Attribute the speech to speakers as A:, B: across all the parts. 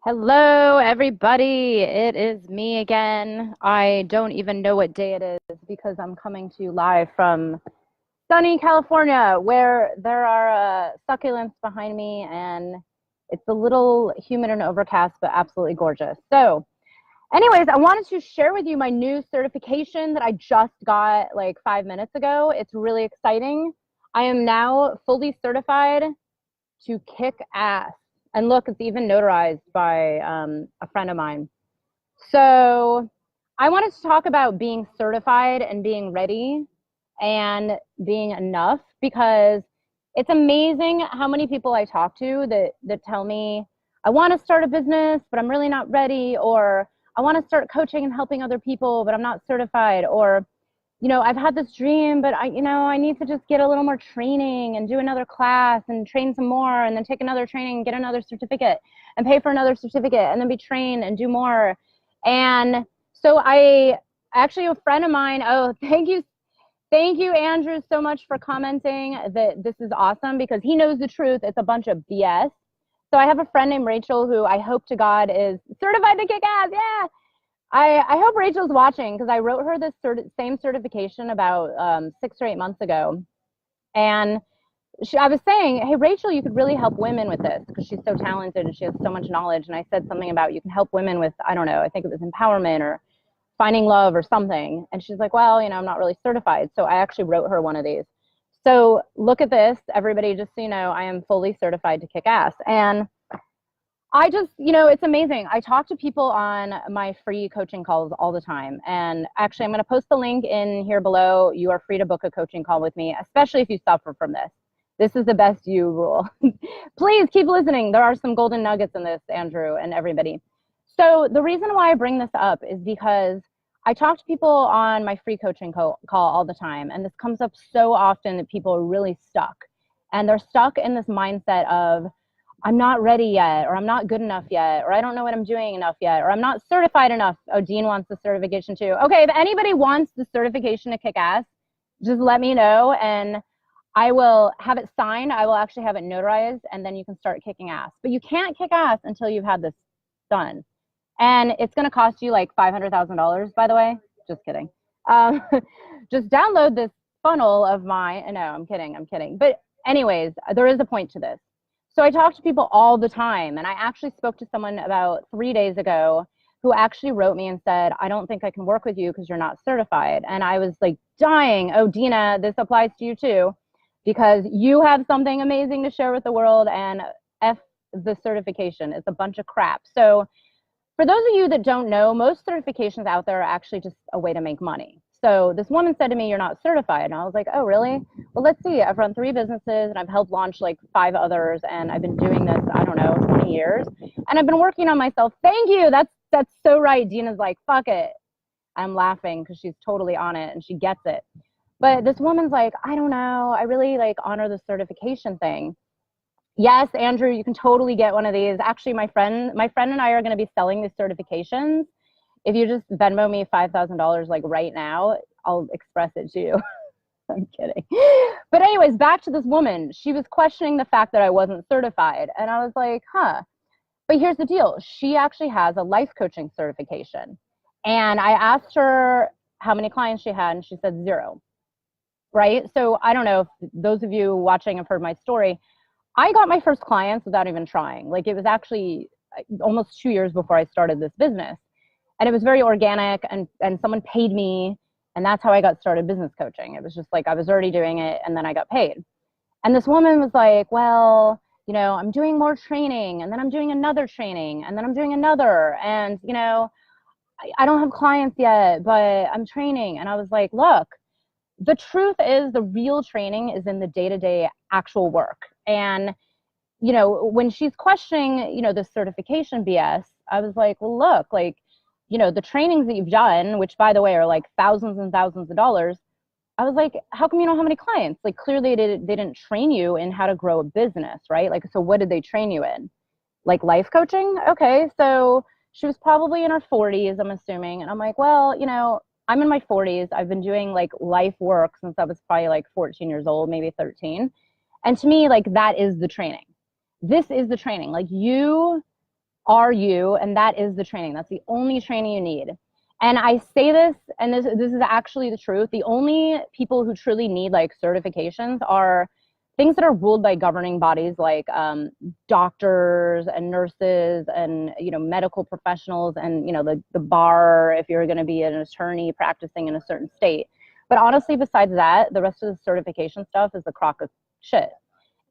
A: Hello, everybody. It is me again. I don't even know what day it is because I'm coming to you live from sunny California, where there are succulents behind me, and it's a little humid and overcast, but absolutely gorgeous. So, anyways, I wanted to share with you my new certification that I just got like 5 minutes ago. It's really exciting. I am now fully certified to kick ass. And look, it's even notarized by a friend of mine. So I wanted to talk about being certified and being ready and being enough because it's amazing how many people I talk to that tell me, I want to start a business, but I'm really not ready, or I want to start coaching and helping other people, but I'm not certified, or I've had this dream, but I need to just get a little more training and do another class and train some more and then take another training and get another certificate and pay for another certificate and then be trained and do more. And so a friend of mine, oh, thank you, Andrew, so much for commenting that this is awesome because he knows the truth. It's a bunch of BS. So I have a friend named Rachel who I hope to God is certified to kick ass. Yeah. I hope Rachel's watching because I wrote her this same certification about 6 or 8 months ago. And I was saying, hey, Rachel, you could really help women with this because she's so talented and she has so much knowledge. And I said something about you can help women with, I don't know, I think it was empowerment or finding love or something. And she's like, well, I'm not really certified. So I actually wrote her one of these. So look at this, everybody, just so you know, I am fully certified to kick ass. And I just, it's amazing. I talk to people on my free coaching calls all the time. And actually, I'm going to post the link in here below. You are free to book a coaching call with me, especially if you suffer from this. This is the best you rule. Please keep listening. There are some golden nuggets in this, Andrew and everybody. So the reason why I bring this up is because I talk to people on my free coaching call all the time. And this comes up so often that people are really stuck. And they're stuck in this mindset of, I'm not ready yet, or I'm not good enough yet, or I don't know what I'm doing enough yet, or I'm not certified enough. Oh, Dean wants the certification too. Okay, if anybody wants the certification to kick ass, just let me know and I will have it signed. I will actually have it notarized and then you can start kicking ass. But you can't kick ass until you've had this done. And it's going to cost you like $500,000, by the way. Just kidding. Just download this funnel of mine. No, I'm kidding. But anyways, there is a point to this. So I talk to people all the time. And I actually spoke to someone about 3 days ago who actually wrote me and said, I don't think I can work with you because you're not certified. And I was like dying. Oh, Dina, this applies to you too, because you have something amazing to share with the world. And F the certification. It's a bunch of crap. So for those of you that don't know, most certifications out there are actually just a way to make money. So this woman said to me, you're not certified. And I was like, oh, really? Well, let's see. I've run 3 businesses and I've helped launch like 5 others. And I've been doing this, I don't know, 20 years. And I've been working on myself. Thank you. That's so right. Dina's like, fuck it. I'm laughing because she's totally on it and she gets it. But this woman's like, I don't know. I really like honor the certification thing. Yes, Andrew, you can totally get one of these. Actually, my friend and I are going to be selling these certifications. If you just Venmo me $5,000 like right now, I'll express it to you. I'm kidding. But anyways, back to this woman. She was questioning the fact that I wasn't certified. And I was like, huh. But here's the deal. She actually has a life coaching certification. And I asked her how many clients she had, and she said 0. Right? So I don't know if those of you watching have heard my story. I got my first clients without even trying. Like it was actually almost 2 years before I started this business. And it was very organic and someone paid me. And that's how I got started business coaching. It was just like I was already doing it and then I got paid. And this woman was like, well, I'm doing more training and then I'm doing another training and then I'm doing another. And, I don't have clients yet, but I'm training. And I was like, look, the truth is the real training is in the day-to-day actual work. And, when she's questioning, the certification BS, I was like, well, look, like, the trainings that you've done, which by the way are like thousands and thousands of dollars, I was like, how come you don't have any clients? Like clearly they didn't train you in how to grow a business, right? Like, so what did they train you in? Like life coaching? Okay, so she was probably in her 40s, I'm assuming. And I'm like, well, I'm in my 40s. I've been doing like life work since I was probably like 14 years old, maybe 13. And to me, like that is the training. This is the training. Like you are you, and that is the training. That's the only training you need. And I say this, and this is actually the truth. The only people who truly need like certifications are things that are ruled by governing bodies like doctors and nurses and medical professionals and the bar if you're going to be an attorney practicing in a certain state. But honestly, besides that, the rest of the certification stuff is a crock of shit,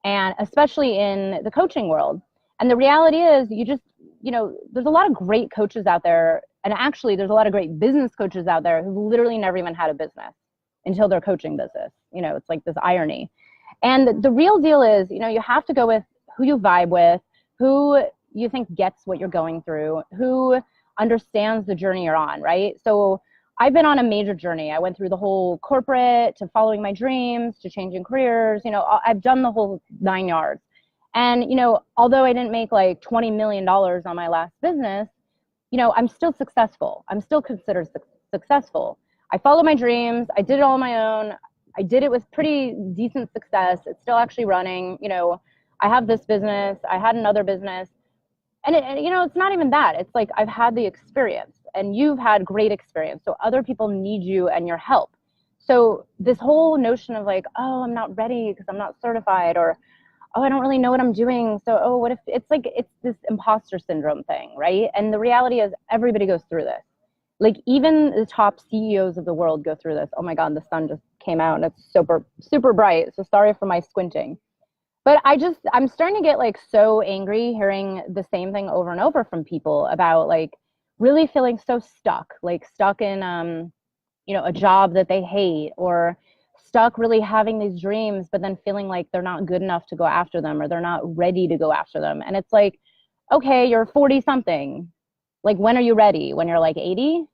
A: and especially in the coaching world. And the reality is, there's a lot of great coaches out there. And actually, there's a lot of great business coaches out there who literally never even had a business until their coaching business. It's like this irony. And the real deal is, you have to go with who you vibe with, who you think gets what you're going through, who understands the journey you're on, right? So I've been on a major journey. I went through the whole corporate to following my dreams to changing careers. I've done the whole 9 yards. And, although I didn't make like $20 million on my last business, I'm still successful. I'm still considered successful. I followed my dreams. I did it all on my own. I did it with pretty decent success. It's still actually running. I have this business. I had another business. And it's not even that. It's like I've had the experience and you've had great experience. So other people need you and your help. So this whole notion of like, oh, I'm not ready because I'm not certified, or oh, I don't really know what I'm doing. So, oh, what if it's this imposter syndrome thing, right? And the reality is everybody goes through this. Like even the top CEOs of the world go through this. Oh my God, the sun just came out and it's super, super bright. So sorry for my squinting. But I'm starting to get like so angry hearing the same thing over and over from people about like really feeling so stuck in, a job that they hate, or stuck really having these dreams, but then feeling like they're not good enough to go after them, or they're not ready to go after them. And it's like, okay, you're 40 something. Like, when are you ready? When you're like 80,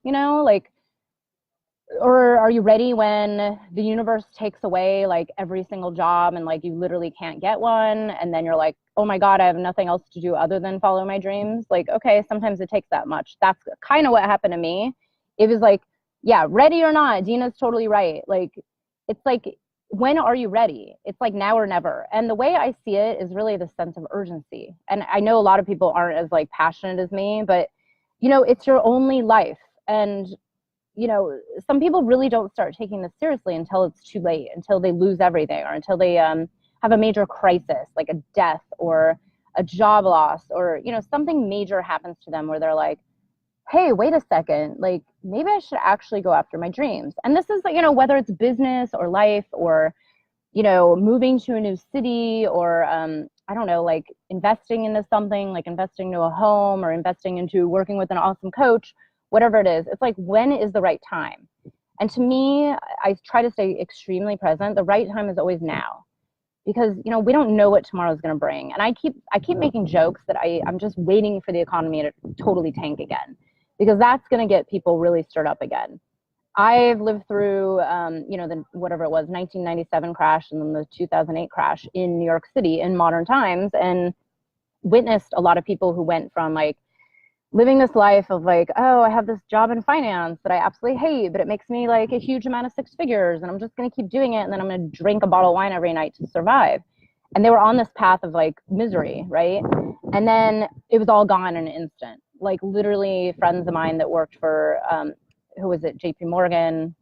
A: or are you ready when the universe takes away like every single job and like you literally can't get one? And then you're like, oh my God, I have nothing else to do other than follow my dreams. Like, okay, sometimes it takes that much. That's kind of what happened to me. It was like, yeah, ready or not, Dina's totally right. Like, it's like, when are you ready? It's like now or never. And the way I see it is really the sense of urgency. And I know a lot of people aren't as like passionate as me, but it's your only life. And some people really don't start taking this seriously until it's too late, until they lose everything, or until they have a major crisis, like a death or a job loss, or, something major happens to them where they're like, hey, wait a second, like maybe I should actually go after my dreams. And this is, whether it's business or life or, moving to a new city, or, I don't know, like investing into something, like investing into a home, or investing into working with an awesome coach, whatever it is. It's like, when is the right time? And to me, I try to stay extremely present. The right time is always now, because, we don't know what tomorrow is going to bring. And I keep making jokes that I'm just waiting for the economy to totally tank again, because that's going to get people really stirred up again. I've lived through, the whatever it was, 1997 crash, and then the 2008 crash in New York City in modern times, and witnessed a lot of people who went from like living this life of like, oh, I have this job in finance that I absolutely hate, but it makes me like a huge amount of six figures, and I'm just going to keep doing it, and then I'm going to drink a bottle of wine every night to survive. And they were on this path of like misery, right? And then it was all gone in an instant. Like literally friends of mine that worked for, who was it, JP Morgan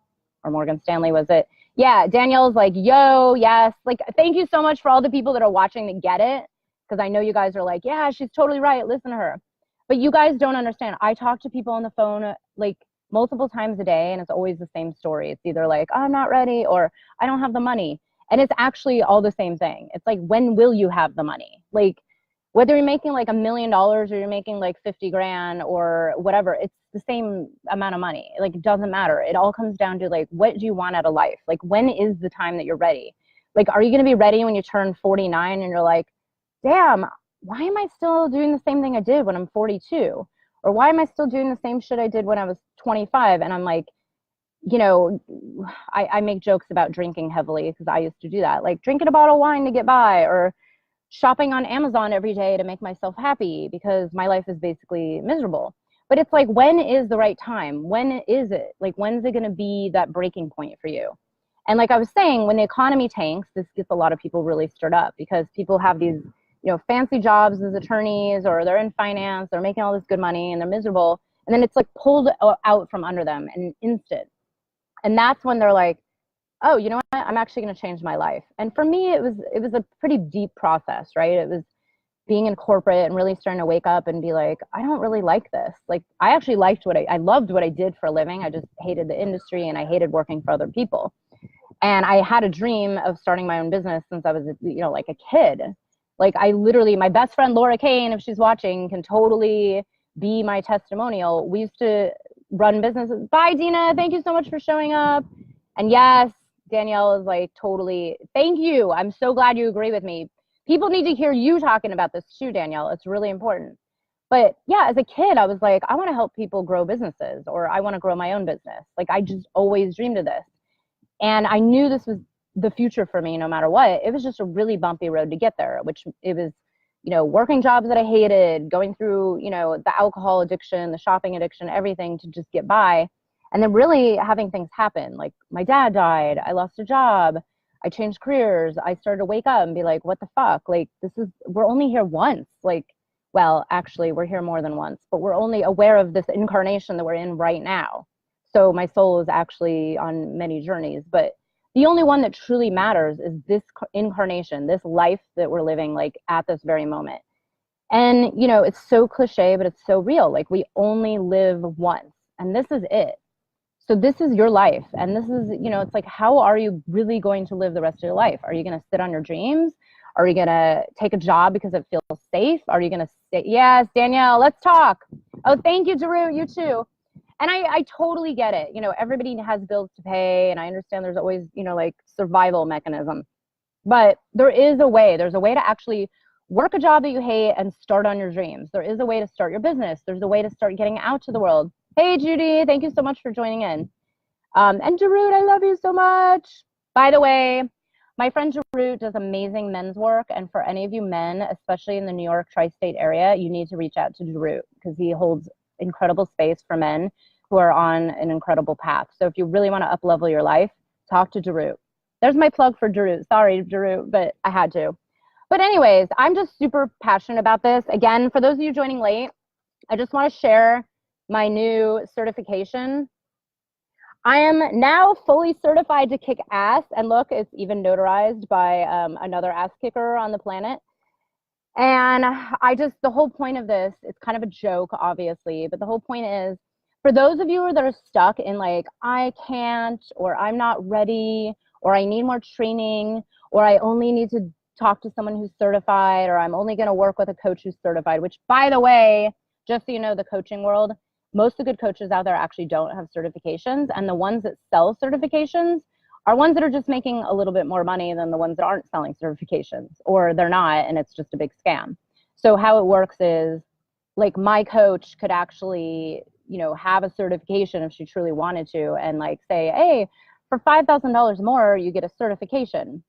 A: or Morgan Stanley, was it? Yeah, Danielle's like, yo, yes. Like, thank you so much for all the people that are watching that get it, because I know you guys are like, yeah, she's totally right, listen to her. But you guys don't understand. I talk to people on the phone like multiple times a day, and it's always the same story. It's either like, oh, I'm not ready, or I don't have the money. And it's actually all the same thing. It's like, when will you have the money? Like, whether you're making like $1 million or you're making like 50 grand or whatever, it's the same amount of money. Like, it doesn't matter. It all comes down to like, what do you want out of life? Like, when is the time that you're ready? Like, are you going to be ready when you turn 49 and you're like, damn, why am I still doing the same thing I did when I'm 42? Or why am I still doing the same shit I did when I was 25? And I'm like, I make jokes about drinking heavily, because I used to do that, like drinking a bottle of wine to get by, or shopping on Amazon every day to make myself happy, because my life is basically miserable. But it's like, when is the right time? When is it? Like, when's it going to be that breaking point for you? And like I was saying, when the economy tanks, this gets a lot of people really stirred up, because people have these fancy jobs as attorneys, or they're in finance, they're making all this good money and they're miserable. And then it's like pulled out from under them in an instant. And that's when they're like, oh, you know what? I'm actually going to change my life. And for me, it was a pretty deep process, right? It was being in corporate and really starting to wake up and be like, I don't really like this. Like, I actually liked I loved what I did for a living. I just hated the industry and I hated working for other people. And I had a dream of starting my own business since I was, like a kid. Like, I literally, my best friend, Laura Kane, if she's watching, can totally be my testimonial. We used to run businesses. Bye, Dina. Thank you so much for showing up. And yes, Danielle is like, totally. Thank you. I'm so glad you agree with me. People need to hear you talking about this too, Danielle. It's really important. But yeah, as a kid, I was like, I want to help people grow businesses, or I want to grow my own business. Like, I just always dreamed of this. And I knew this was the future for me no matter what. It was just a really bumpy road to get there, which it was, working jobs that I hated, going through, the alcohol addiction, the shopping addiction, everything to just get by. And then really having things happen. Like, my dad died, I lost a job, I changed careers, I started to wake up and be like, what the fuck? Like, we're only here once. Like, well, actually, we're here more than once, but we're only aware of this incarnation that we're in right now. So my soul is actually on many journeys, but the only one that truly matters is this incarnation, this life that we're living, like, at this very moment. And, it's so cliche, but it's so real. Like, we only live once, and this is it. So this is your life. And this is, it's like, how are you really going to live the rest of your life? Are you going to sit on your dreams? Are you going to take a job because it feels safe? Are you going to stay? Yes, Danielle, let's talk. Oh, thank you, Daru, you too. And I totally get it. Everybody has bills to pay, and I understand there's always, like, survival mechanism. But there is a way. There's a way to actually work a job that you hate and start on your dreams. There is a way to start your business. There's a way to start getting out to the world. Hey, Judy, thank you so much for joining in. And Jarut, I love you so much. By the way, my friend Jarut does amazing men's work. And for any of you men, especially in the New York tri-state area, you need to reach out to Jarut, because he holds incredible space for men who are on an incredible path. So if you really want to up-level your life, talk to Jarut. There's my plug for Jarut. Sorry, Jarut, but I had to. But anyways, I'm just super passionate about this. Again, for those of you joining late, I just want to share my new certification. I am now fully certified to kick ass. And look, it's even notarized by another ass kicker on the planet. And the whole point of this, it's kind of a joke, obviously, but the whole point is, for those of you that are stuck in like, I can't, or I'm not ready, or I need more training, or I only need to talk to someone who's certified, or I'm only going to work with a coach who's certified, which, by the way, just so you know, the coaching world, most of the good coaches out there actually don't have certifications. And the ones that sell certifications are ones that are just making a little bit more money than the ones that aren't selling certifications, or they're not, and it's just a big scam. So how it works is, like, my coach could actually, have a certification if she truly wanted to, and like say, hey, for $5,000 more, you get a certification.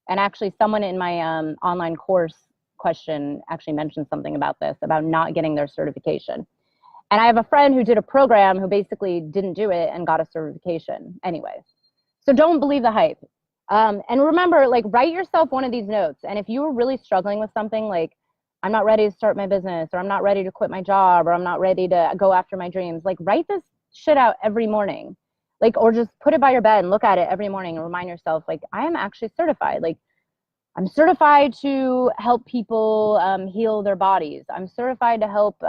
A: And actually someone in my online course question actually mentioned something about this, about not getting their certification. And I have a friend who did a program who basically didn't do it and got a certification anyways. So don't believe the hype. And remember, like, write yourself one of these notes. And if you were really struggling with something like, I'm not ready to start my business, or I'm not ready to quit my job, or I'm not ready to go after my dreams, like, write this shit out every morning. Like, or just put it by your bed and look at it every morning and remind yourself, like, I am actually certified. Like, I'm certified to help people heal their bodies. I'm certified to help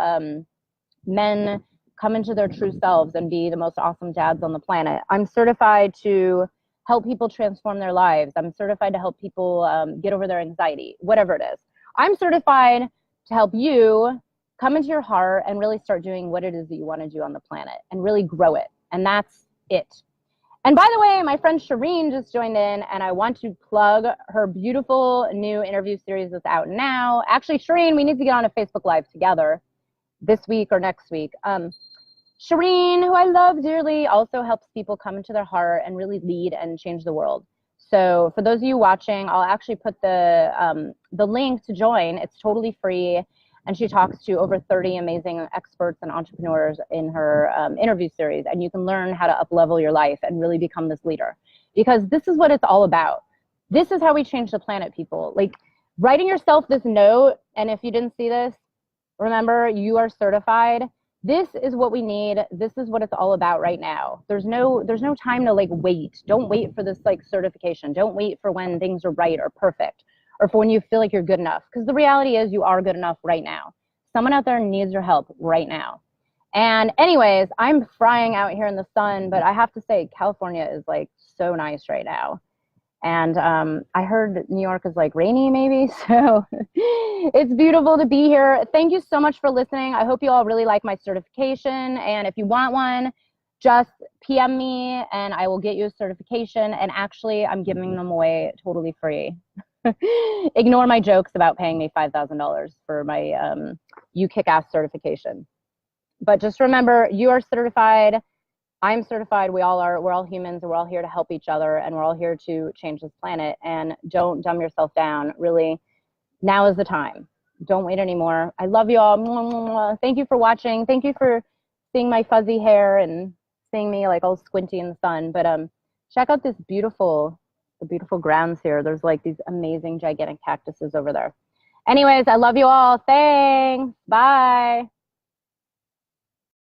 A: men come into their true selves and be the most awesome dads on the planet. I'm certified to help people transform their lives. I'm certified to help people get over their anxiety, whatever it is. I'm certified to help you come into your heart and really start doing what it is that you want to do on the planet and really grow it. And that's it. And by the way, my friend Shireen just joined in, and I want to plug her beautiful new interview series that's out now. Actually, Shireen, we need to get on a Facebook Live together this week or next week. Shireen, who I love dearly, also helps people come into their heart and really lead and change the world. So for those of you watching, I'll actually put the link to join. It's totally free. And she talks to over 30 amazing experts and entrepreneurs in her interview series. And you can learn how to up-level your life and really become this leader. Because this is what it's all about. This is how we change the planet, people. Like, writing yourself this note, and if you didn't see this, remember, you are certified. This is what we need. This is what it's all about right now. There's no time to like wait. Don't wait for this like certification. Don't wait for when things are right or perfect or for when you feel like you're good enough. Because the reality is you are good enough right now. Someone out there needs your help right now. And anyways, I'm frying out here in the sun, but I have to say California is like so nice right now. And I heard New York is like rainy maybe, so it's beautiful to be here. Thank you so much for listening. I hope you all really like my certification, and if you want one, just PM me and I will get you a certification. And actually, I'm giving them away totally free. Ignore my jokes about paying me $5,000 for my You Kick Ass certification. But just remember, you are certified. I'm certified. We all are. We're all humans, and we're all here to help each other, and we're all here to change this planet. And don't dumb yourself down. Really, now is the time. Don't wait anymore. I love you all. Thank you for watching. Thank you for seeing my fuzzy hair and seeing me like all squinty in the sun. But check out the beautiful grounds here. There's like these amazing gigantic cactuses over there. Anyways, I love you all. Thanks. Bye.